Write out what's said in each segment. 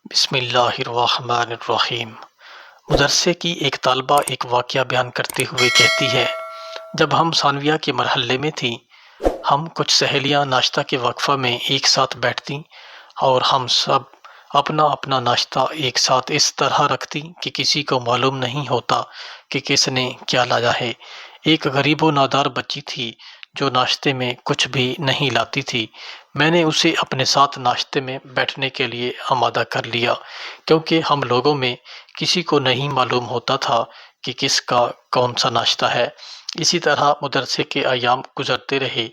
بسم اللہ الرحمن الرحیم۔ مدرسے کی ایک طالبہ ایک واقعہ بیان کرتے ہوئے کہتی ہے، جب ہم ثانویہ کے مرحلے میں تھیں، ہم کچھ سہیلیاں ناشتہ کے وقفہ میں ایک ساتھ بیٹھتیں اور ہم سب اپنا اپنا ناشتہ ایک ساتھ اس طرح رکھتیں کہ کسی کو معلوم نہیں ہوتا کہ کس نے کیا لایا ہے۔ ایک غریب و نادار بچی تھی جو ناشتے میں کچھ بھی نہیں لاتی تھی۔ میں نے اسے اپنے ساتھ ناشتے میں بیٹھنے کے لیے آمادہ کر لیا، کیونکہ ہم لوگوں میں کسی کو نہیں معلوم ہوتا تھا کہ کس کا کون سا ناشتہ ہے۔ اسی طرح مدرسے کے ایام گزرتے رہے،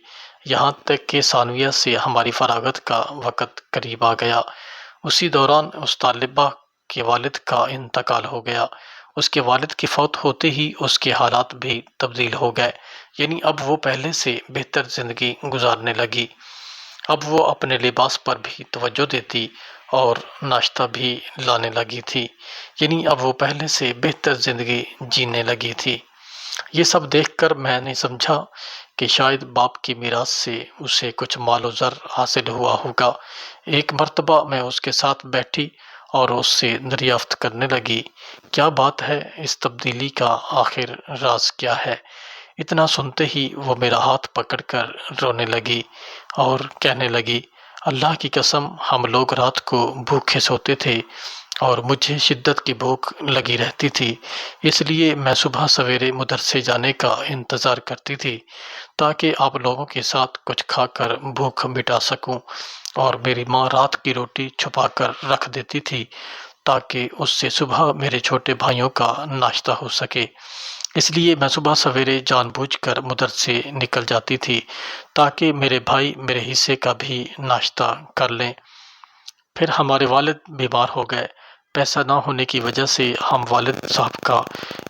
یہاں تک کہ ثانویہ سے ہماری فراغت کا وقت قریب آ گیا۔ اسی دوران اس طالبہ کے والد کا انتقال ہو گیا۔ اس کے والد کے فوت ہوتے ہی اس کے حالات بھی تبدیل ہو گئے، یعنی اب وہ پہلے سے بہتر زندگی گزارنے لگی۔ اب وہ اپنے لباس پر بھی توجہ دیتی اور ناشتہ بھی لانے لگی تھی، یعنی اب وہ پہلے سے بہتر زندگی جینے لگی تھی۔ یہ سب دیکھ کر میں نے سمجھا کہ شاید باپ کی میراث سے اسے کچھ مال و زر حاصل ہوا ہوگا۔ ایک مرتبہ میں اس کے ساتھ بیٹھی اور اس سے دریافت کرنے لگی، کیا بات ہے، اس تبدیلی کا آخر راز کیا ہے؟ اتنا سنتے ہی وہ میرا ہاتھ پکڑ کر رونے لگی اور کہنے لگی، اللہ کی قسم، ہم لوگ رات کو بھوکے سوتے تھے اور مجھے شدت کی بھوک لگی رہتی تھی، اس لیے میں صبح سویرے مدرسے جانے کا انتظار کرتی تھی تاکہ آپ لوگوں کے ساتھ کچھ کھا کر بھوک مٹا سکوں، اور میری ماں رات کی روٹی چھپا کر رکھ دیتی تھی تاکہ اس سے صبح میرے چھوٹے بھائیوں کا ناشتہ ہو سکے۔ اس لیے میں صبح سویرے جان بوجھ کر مدرسے نکل جاتی تھی تاکہ میرے بھائی میرے حصے کا بھی ناشتہ کر لیں۔ پھر ہمارے والد بیمار ہو گئے۔ پیسہ نہ ہونے کی وجہ سے ہم والد صاحب کا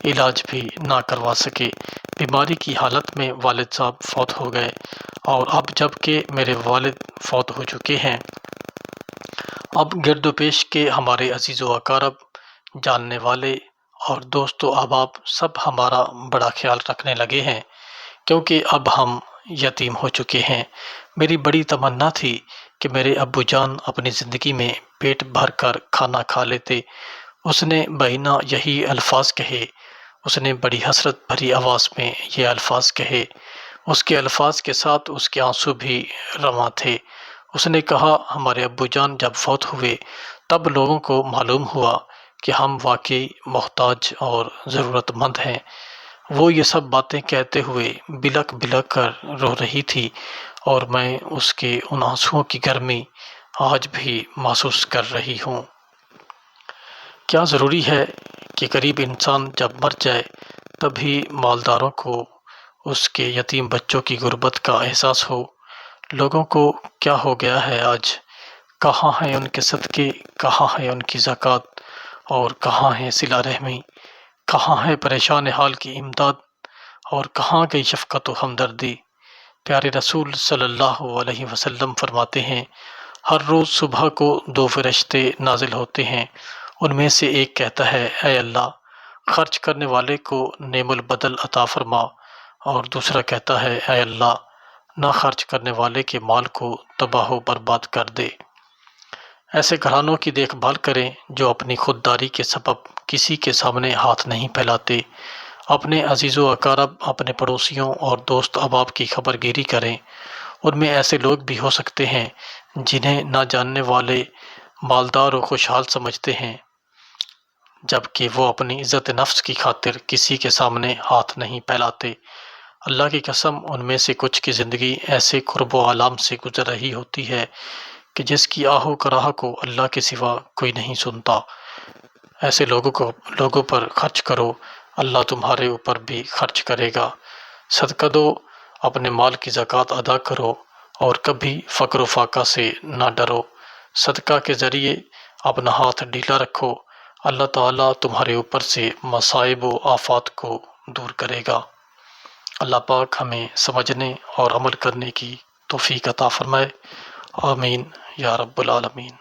علاج بھی نہ کروا سکے۔ بیماری کی حالت میں والد صاحب فوت ہو گئے، اور اب جب کہ میرے والد فوت ہو چکے ہیں، اب گرد و پیش کے ہمارے عزیز و اقارب، جاننے والے اور دوست و احباب سب ہمارا بڑا خیال رکھنے لگے ہیں، کیونکہ اب ہم یتیم ہو چکے ہیں۔ میری بڑی تمنا تھی کہ میرے ابو جان اپنی زندگی میں پیٹ بھر کر کھانا کھا لیتے۔ اس نے بہینہ یہی الفاظ کہے، اس نے بڑی حسرت بھری آواز میں یہ الفاظ کہے، اس کے الفاظ کے ساتھ اس کے آنسو بھی رواں تھے۔ اس نے کہا، ہمارے ابو جان جب فوت ہوئے تب لوگوں کو معلوم ہوا کہ ہم واقعی محتاج اور ضرورت مند ہیں۔ وہ یہ سب باتیں کہتے ہوئے بلک بلک کر رو رہی تھی، اور میں اس کے ان آنسوؤں کی گرمی آج بھی محسوس کر رہی ہوں۔ کیا ضروری ہے کہ غریب انسان جب مر جائے تبھی مالداروں کو اس کے یتیم بچوں کی غربت کا احساس ہو؟ لوگوں کو کیا ہو گیا ہے آج؟ کہاں ہیں ان کے صدقے، کہاں ہے ان کی زکوٰۃ، اور کہاں ہے صلہ رحمی؟ کہاں ہے پریشان حال کی امداد، اور کہاں گئی شفقت و ہمدردی؟ پیارے رسول صلی اللہ علیہ وسلم فرماتے ہیں، ہر روز صبح کو دو فرشتے نازل ہوتے ہیں، ان میں سے ایک کہتا ہے، اے اللہ، خرچ کرنے والے کو نعم البدل عطا فرما، اور دوسرا کہتا ہے، اے اللہ، نہ خرچ کرنے والے کے مال کو تباہ و برباد کر دے۔ ایسے گھرانوں کی دیکھ بھال کریں جو اپنی خودداری کے سبب کسی کے سامنے ہاتھ نہیں پھیلاتے۔ اپنے عزیز و اقارب، اپنے پڑوسیوں اور دوست احباب کی خبر گیری کریں۔ ان میں ایسے لوگ بھی ہو سکتے ہیں جنہیں نہ جاننے والے مالدار و خوشحال سمجھتے ہیں، جبکہ وہ اپنی عزت نفس کی خاطر کسی کے سامنے ہاتھ نہیں پھیلاتے۔ اللہ کی قسم، ان میں سے کچھ کی زندگی ایسے کرب و آلام سے گزر رہی ہوتی ہے کہ جس کی آہ و کراہ کو اللہ کے سوا کوئی نہیں سنتا۔ ایسے لوگوں پر خرچ کرو، اللہ تمہارے اوپر بھی خرچ کرے گا۔ صدقہ دو، اپنے مال کی زکوٰۃ ادا کرو، اور کبھی فقر و فاقہ سے نہ ڈرو۔ صدقہ کے ذریعے اپنا ہاتھ ڈھیلا رکھو، اللہ تعالیٰ تمہارے اوپر سے مصائب و آفات کو دور کرے گا۔ اللہ پاک ہمیں سمجھنے اور عمل کرنے کی توفیق عطا فرمائے، آمین یا رب العالمین۔